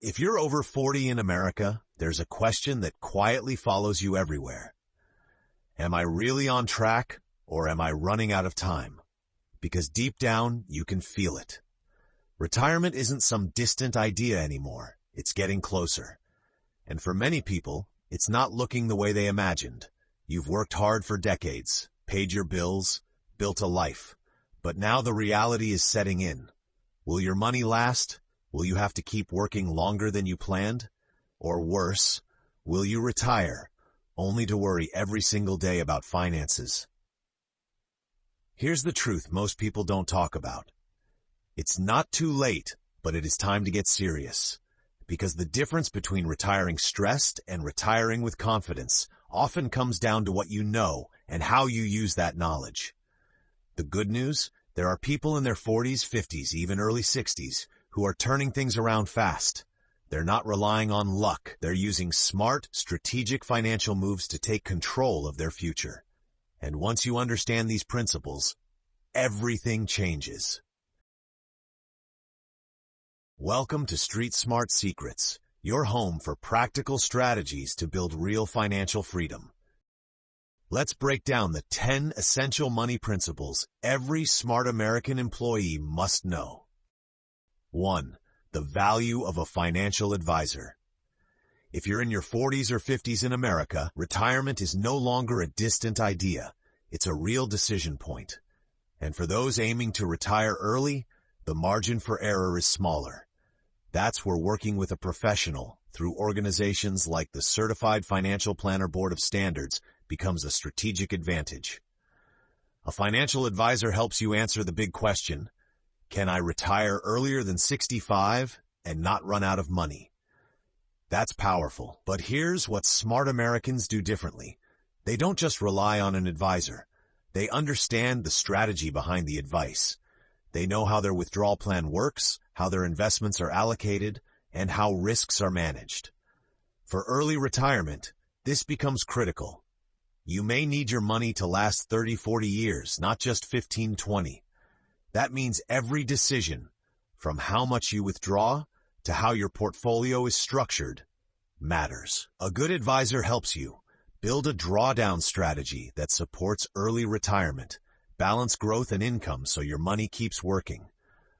If you're over 40 in America, there's a question that quietly follows you everywhere. Am I really on track, or am I running out of time? Because deep down, you can feel it. Retirement isn't some distant idea anymore. It's getting closer. And for many people, it's not looking the way they imagined. You've worked hard for decades, paid your bills, built a life. But now the reality is setting in. Will your money last? Will you have to keep working longer than you planned? Or worse, will you retire, only to worry every single day about finances? Here's the truth most people don't talk about. It's not too late, but it is time to get serious. Because the difference between retiring stressed and retiring with confidence often comes down to what you know and how you use that knowledge. The good news? There are people in their 40s, 50s, even early 60s who are turning things around fast. They're not relying on luck. They're using smart, strategic financial moves to take control of their future. And once you understand these principles, everything changes. Welcome to Street Smart Secrets, your home for practical strategies to build real financial freedom. Let's break down the 10 essential money principles every smart American employee must know. 1. The value of a financial advisor. If you're in your 40s or 50s in America, retirement is no longer a distant idea. It's a real decision point. And for those aiming to retire early, the margin for error is smaller. That's where working with a professional, through organizations like the Certified Financial Planner Board of Standards, becomes a strategic advantage. A financial advisor helps you answer the big question, can I retire earlier than 65 and not run out of money? That's powerful. But here's what smart Americans do differently. They don't just rely on an advisor. They understand the strategy behind the advice. They know how their withdrawal plan works, how their investments are allocated, and how risks are managed. For early retirement, this becomes critical. You may need your money to last 30, 40 years, not just 15, 20. That means every decision, from how much you withdraw to how your portfolio is structured, matters. A good advisor helps you build a drawdown strategy that supports early retirement, balance growth and income so your money keeps working.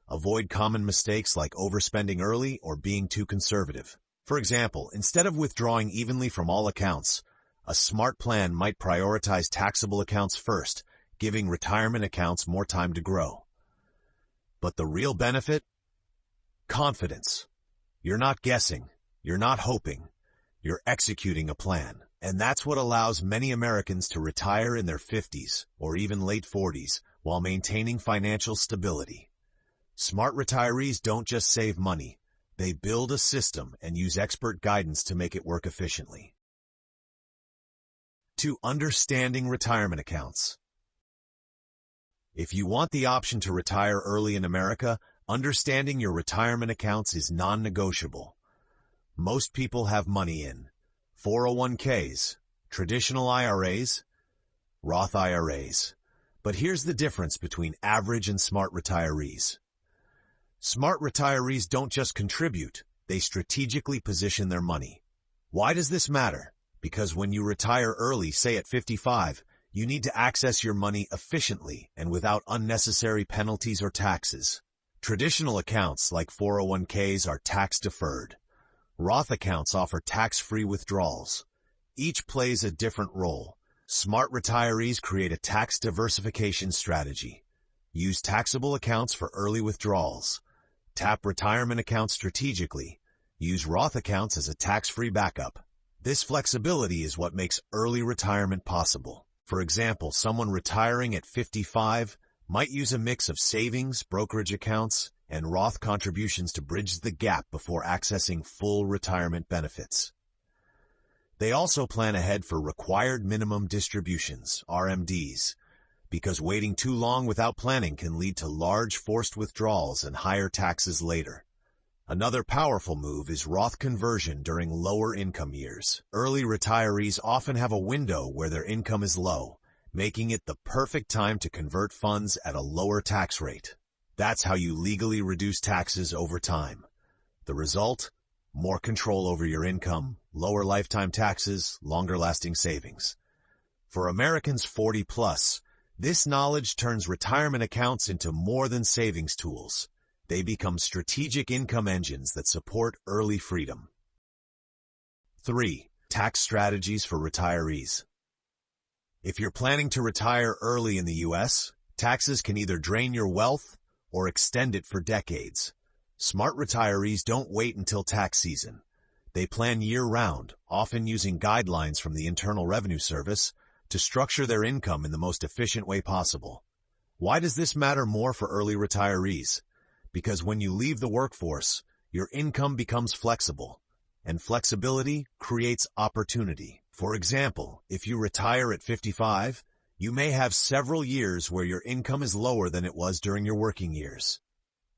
Avoid common mistakes like overspending early or being too conservative. For example, instead of withdrawing evenly from all accounts, a smart plan might prioritize taxable accounts first, giving retirement accounts more time to grow. But the real benefit? Confidence. You're not guessing. You're not hoping. You're executing a plan. And that's what allows many Americans to retire in their 50s or even late 40s while maintaining financial stability. Smart retirees don't just save money. They build a system and use expert guidance to make it work efficiently. 2. Understanding retirement accounts. If you want the option to retire early in America, understanding your retirement accounts is non-negotiable. Most people have money in 401ks, traditional IRAs, Roth IRAs. But here's the difference between average and smart retirees. Smart retirees don't just contribute, they strategically position their money. Why does this matter? Because when you retire early, say at 55, you need to access your money efficiently and without unnecessary penalties or taxes. Traditional accounts like 401ks are tax-deferred. Roth accounts offer tax-free withdrawals. Each plays a different role. Smart retirees create a tax diversification strategy. Use taxable accounts for early withdrawals. Tap retirement accounts strategically. Use Roth accounts as a tax-free backup. This flexibility is what makes early retirement possible. For example, someone retiring at 55 might use a mix of savings, brokerage accounts, and Roth contributions to bridge the gap before accessing full retirement benefits. They also plan ahead for required minimum distributions, RMDs, because waiting too long without planning can lead to large forced withdrawals and higher taxes later. Another powerful move is Roth conversion during lower income years. Early retirees often have a window where their income is low, making it the perfect time to convert funds at a lower tax rate. That's how you legally reduce taxes over time. The result? more control over your income, lower lifetime taxes, longer-lasting savings. For Americans 40 plus, this knowledge turns retirement accounts into more than savings tools. They become strategic income engines that support early freedom. 3. Tax strategies for retirees. If you're planning to retire early in the U.S., taxes can either drain your wealth or extend it for decades. Smart retirees don't wait until tax season. They plan year-round, often using guidelines from the Internal Revenue Service to structure their income in the most efficient way possible. Why does this matter more for early retirees? Because when you leave the workforce, your income becomes flexible, and flexibility creates opportunity. For example, if you retire at 55, you may have several years where your income is lower than it was during your working years.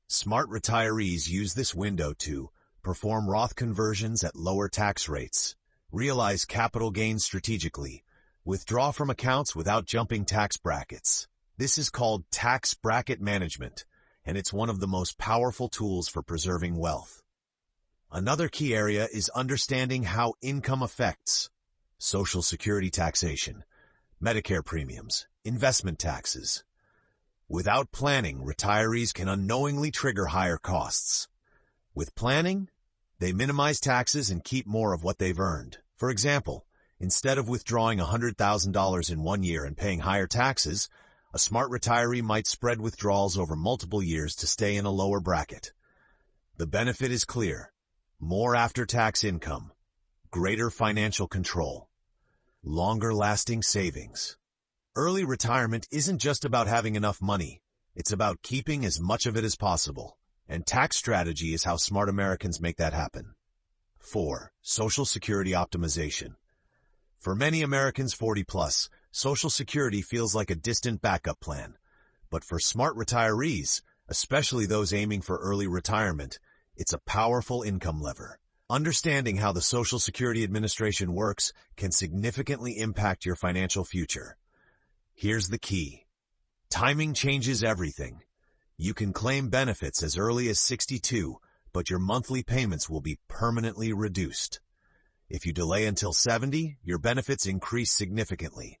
Smart retirees use this window to perform Roth conversions at lower tax rates, realize capital gains strategically, withdraw from accounts without jumping tax brackets. This is called tax bracket management, and it's one of the most powerful tools for preserving wealth. Another key area is understanding how income affects Social Security taxation, Medicare premiums, investment taxes. Without planning, retirees can unknowingly trigger higher costs. With planning, they minimize taxes and keep more of what they've earned. For example, instead of withdrawing $100,000 in 1 year and paying higher taxes, a smart retiree might spread withdrawals over multiple years to stay in a lower bracket. The benefit is clear: more after-tax income, greater financial control, longer-lasting savings. Early retirement isn't just about having enough money. It's about keeping as much of it as possible. And tax strategy is how smart Americans make that happen. 4. Social Security optimization. For many Americans 40 plus, Social Security feels like a distant backup plan. But for smart retirees, especially those aiming for early retirement, it's a powerful income lever. Understanding how the Social Security Administration works can significantly impact your financial future. Here's the key. Timing changes everything. You can claim benefits as early as 62, but your monthly payments will be permanently reduced. If you delay until 70, your benefits increase significantly.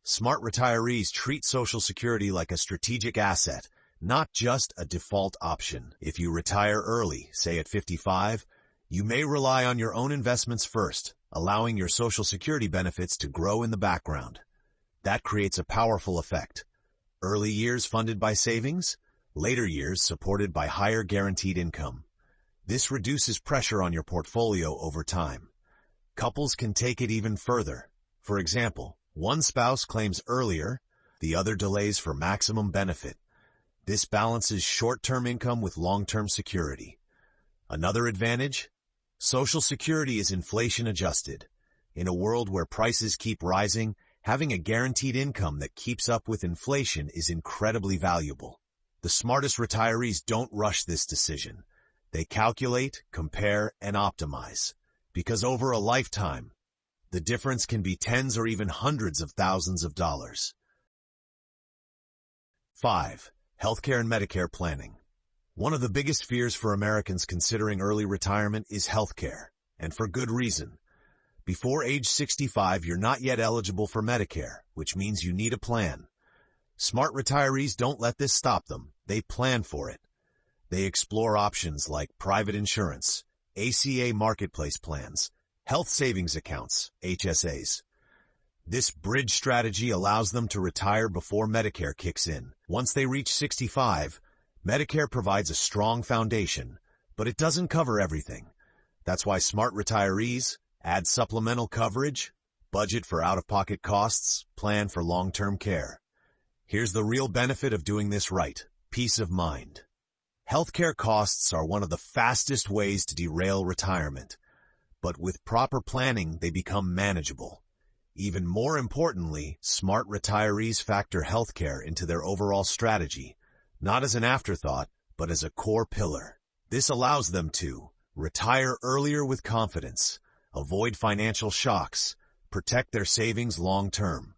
Smart retirees treat Social Security like a strategic asset, not just a default option. If you retire early, say at 55, you may rely on your own investments first, allowing your Social Security benefits to grow in the background. That creates a powerful effect. Early years funded by savings, later years supported by higher guaranteed income. This reduces pressure on your portfolio over time. Couples can take it even further. For example, one spouse claims earlier, the other delays for maximum benefit. This balances short-term income with long-term security. Another advantage? Social Security is inflation-adjusted. In a world where prices keep rising, having a guaranteed income that keeps up with inflation is incredibly valuable. The smartest retirees don't rush this decision. They calculate, compare, and optimize. Because over a lifetime, the difference can be tens or even hundreds of thousands of dollars. 5. Healthcare and Medicare planning. One of the biggest fears for Americans considering early retirement is healthcare, and for good reason. Before age 65, you're not yet eligible for Medicare, which means you need a plan. Smart retirees don't let this stop them. They plan for it. They explore options like private insurance, ACA marketplace plans, health savings accounts, HSAs. This bridge strategy allows them to retire before Medicare kicks in. Once they reach 65, Medicare provides a strong foundation, but it doesn't cover everything. That's why smart retirees add supplemental coverage, budget for out-of-pocket costs, plan for long-term care. Here's the real benefit of doing this right: peace of mind. Healthcare costs are one of the fastest ways to derail retirement, but with proper planning, they become manageable. Even more importantly, smart retirees factor healthcare into their overall strategy, not as an afterthought, but as a core pillar. This allows them to retire earlier with confidence, avoid financial shocks, protect their savings long-term.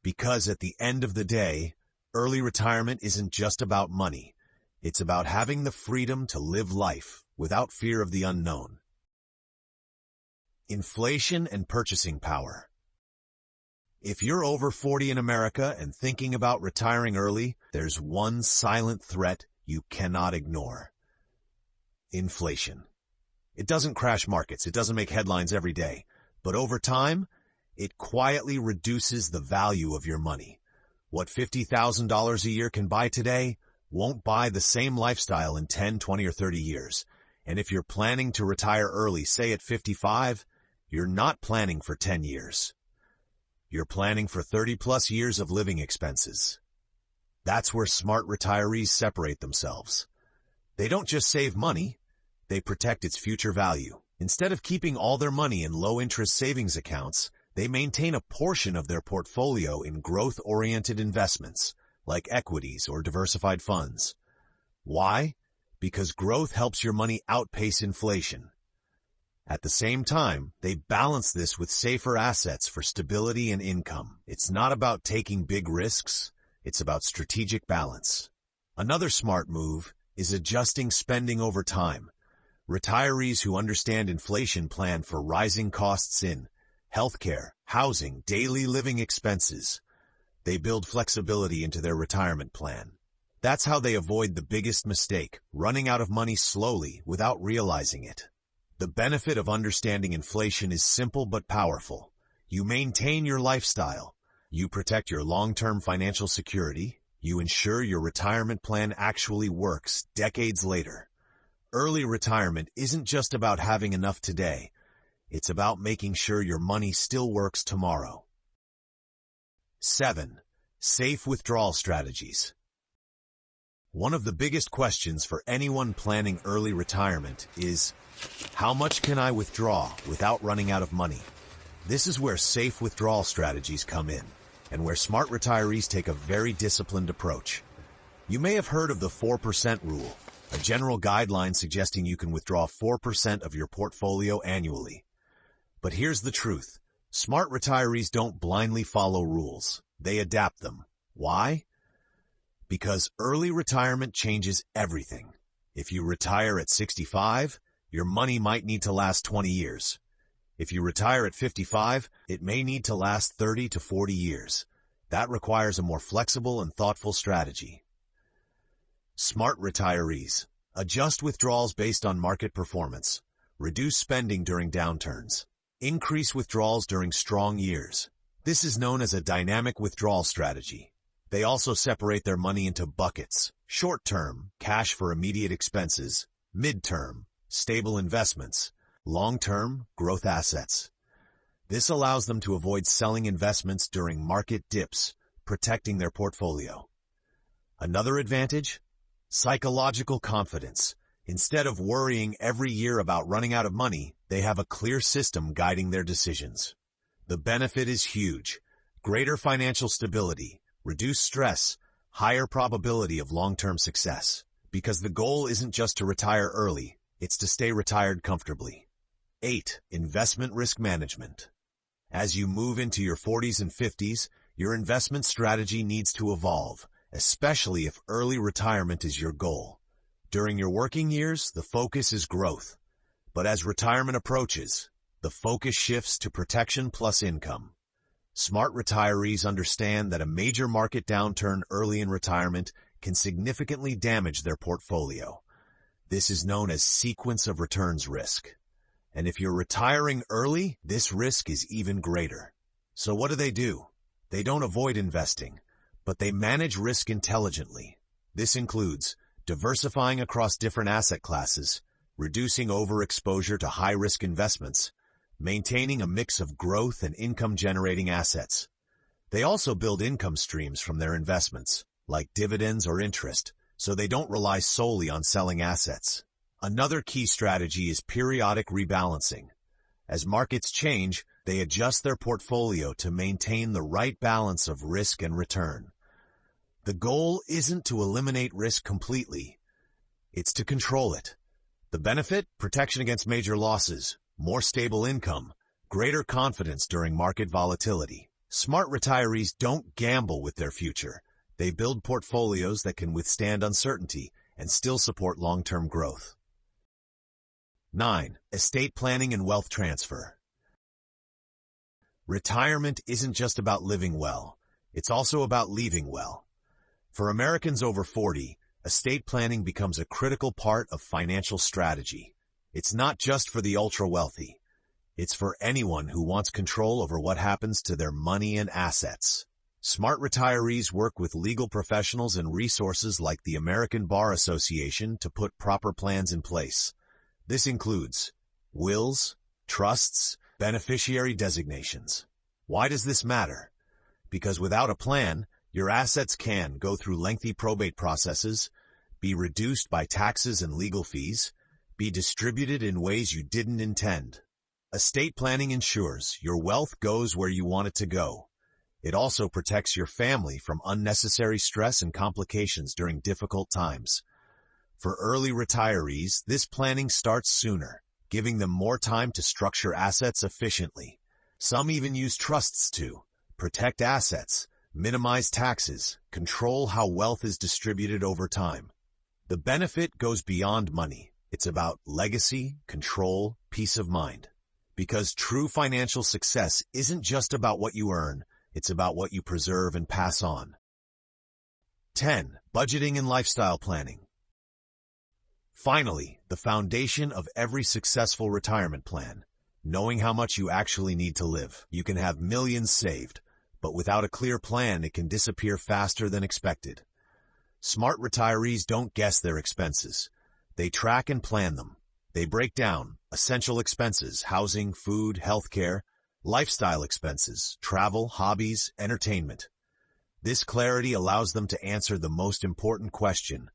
Because at the end of the day, early retirement isn't just about money. It's about having the freedom to live life without fear of the unknown. Inflation and purchasing power. If you're over 40 in America and thinking about retiring early, there's one silent threat you cannot ignore. Inflation. It doesn't crash markets, it doesn't make headlines every day, but over time, it quietly reduces the value of your money. What $50,000 a year can buy today won't buy the same lifestyle in 10, 20, or 30 years. And if you're planning to retire early, say at 55, you're not planning for 10 years. You're planning for 30-plus years of living expenses. That's where smart retirees separate themselves. They don't just save money, they protect its future value. Instead of keeping all their money in low-interest savings accounts, they maintain a portion of their portfolio in growth-oriented investments, like equities or diversified funds. Why? Because growth helps your money outpace inflation. At the same time, they balance this with safer assets for stability and income. It's not about taking big risks, it's about strategic balance. Another smart move is adjusting spending over time. Retirees who understand inflation plan for rising costs in healthcare, housing, daily living expenses. They build flexibility into their retirement plan. That's how they avoid the biggest mistake, running out of money slowly without realizing it. The benefit of understanding inflation is simple but powerful. You maintain your lifestyle. You protect your long-term financial security. You ensure your retirement plan actually works decades later. Early retirement isn't just about having enough today. It's about making sure your money still works tomorrow. 7. Safe withdrawal strategies. One of the biggest questions for anyone planning early retirement is, how much can I withdraw without running out of money? This is where safe withdrawal strategies come in, and where smart retirees take a very disciplined approach. You may have heard of the 4% rule, a general guideline suggesting you can withdraw 4% of your portfolio annually. But here's the truth. Smart retirees don't blindly follow rules. They adapt them. Why? Because early retirement changes everything. If you retire at 65, your money might need to last 20 years. If you retire at 55, it may need to last 30 to 40 years. That requires a more flexible and thoughtful strategy. Smart retirees. Adjust withdrawals based on market performance. Reduce spending during downturns. Increase withdrawals during strong years. This is known as a dynamic withdrawal strategy. They also separate their money into buckets: short-term, cash for immediate expenses; mid-term, stable investments; long-term, growth assets. This allows them to avoid selling investments during market dips, protecting their portfolio. Another advantage? Psychological confidence. Instead of worrying every year about running out of money, they have a clear system guiding their decisions. The benefit is huge. Greater financial stability, reduced stress, higher probability of long-term success. Because the goal isn't just to retire early, it's to stay retired comfortably. 8. Investment risk management. As you move into your 40s and 50s, your investment strategy needs to evolve, especially if early retirement is your goal. During your working years, the focus is growth. But as retirement approaches, the focus shifts to protection plus income. Smart retirees understand that a major market downturn early in retirement can significantly damage their portfolio. This is known as sequence of returns risk. And if you're retiring early, this risk is even greater. So what do? They don't avoid investing, but they manage risk intelligently. This includes diversifying across different asset classes, reducing overexposure to high-risk investments, maintaining a mix of growth and income-generating assets. They also build income streams from their investments, like dividends or interest, so they don't rely solely on selling assets. Another key strategy is periodic rebalancing. As markets change, they adjust their portfolio to maintain the right balance of risk and return. The goal isn't to eliminate risk completely. It's to control it. The benefit? Protection against major losses, more stable income, greater confidence during market volatility. Smart retirees don't gamble with their future. They build portfolios that can withstand uncertainty and still support long-term growth. 9. Estate planning and wealth transfer. Retirement isn't just about living well, it's also about leaving well. For Americans over 40, estate planning becomes a critical part of financial strategy. It's not just for the ultra-wealthy. It's for anyone who wants control over what happens to their money and assets. Smart retirees work with legal professionals and resources like the American Bar Association to put proper plans in place. This includes wills, trusts, beneficiary designations. Why does this matter? Because without a plan, your assets can go through lengthy probate processes, be reduced by taxes and legal fees, be distributed in ways you didn't intend. Estate planning ensures your wealth goes where you want it to go. It also protects your family from unnecessary stress and complications during difficult times. For early retirees, this planning starts sooner, giving them more time to structure assets efficiently. Some even use trusts to protect assets, minimize taxes, control how wealth is distributed over time. The benefit goes beyond money. It's about legacy, control, peace of mind. Because true financial success isn't just about what you earn, it's about what you preserve and pass on. 10. Budgeting and lifestyle planning. Finally, the foundation of every successful retirement plan. Knowing how much you actually need to live. You can have millions saved, but without a clear plan, it can disappear faster than expected. Smart retirees don't guess their expenses. They track and plan them. They break down essential expenses, housing, food, healthcare, lifestyle expenses, travel, hobbies, entertainment. This clarity allows them to answer the most important question: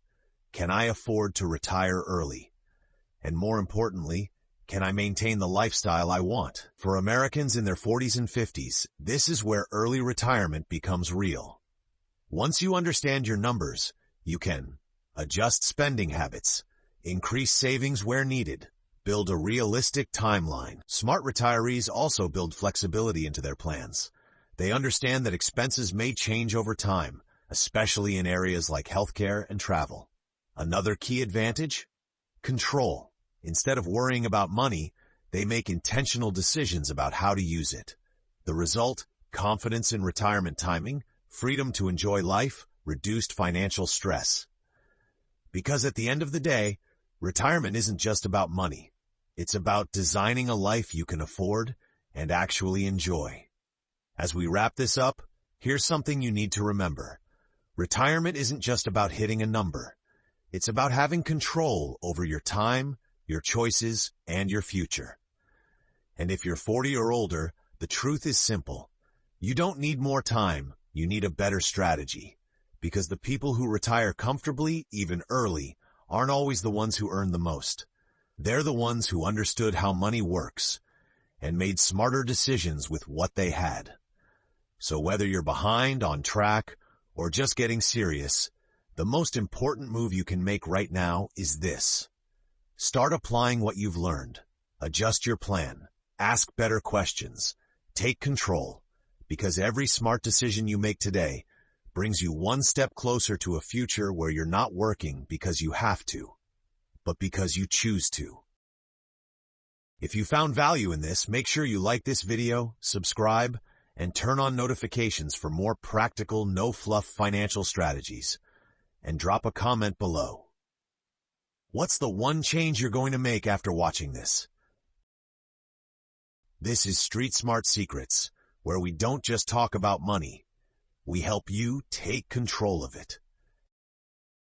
can I afford to retire early? And more importantly, can I maintain the lifestyle I want? For Americans in their 40s and 50s, this is where early retirement becomes real. Once you understand your numbers, you can adjust spending habits, increase savings where needed, build a realistic timeline. Smart retirees also build flexibility into their plans. They understand that expenses may change over time, especially in areas like healthcare and travel. Another key advantage? Control. Instead of worrying about money, they make intentional decisions about how to use it. The result? Confidence in retirement timing, freedom to enjoy life, reduced financial stress. Because at the end of the day, retirement isn't just about money. It's about designing a life you can afford and actually enjoy. As we wrap this up, here's something you need to remember. Retirement isn't just about hitting a number. It's about having control over your time, your choices, and your future. And if you're 40 or older, the truth is simple. You don't need more time, you need a better strategy. Because the people who retire comfortably, even early, aren't always the ones who earn the most. They're the ones who understood how money works and made smarter decisions with what they had. So whether you're behind, on track, or just getting serious, the most important move you can make right now is this. Start applying what you've learned. Adjust your plan. Ask better questions. Take control. Because every smart decision you make today brings you one step closer to a future where you're not working because you have to, but because you choose to. If you found value in this, make sure you like this video, subscribe, and turn on notifications for more practical, no-fluff financial strategies. And drop a comment below. What's the one change you're going to make after watching this? This is Street Smart Secrets, where we don't just talk about money. We help you take control of it.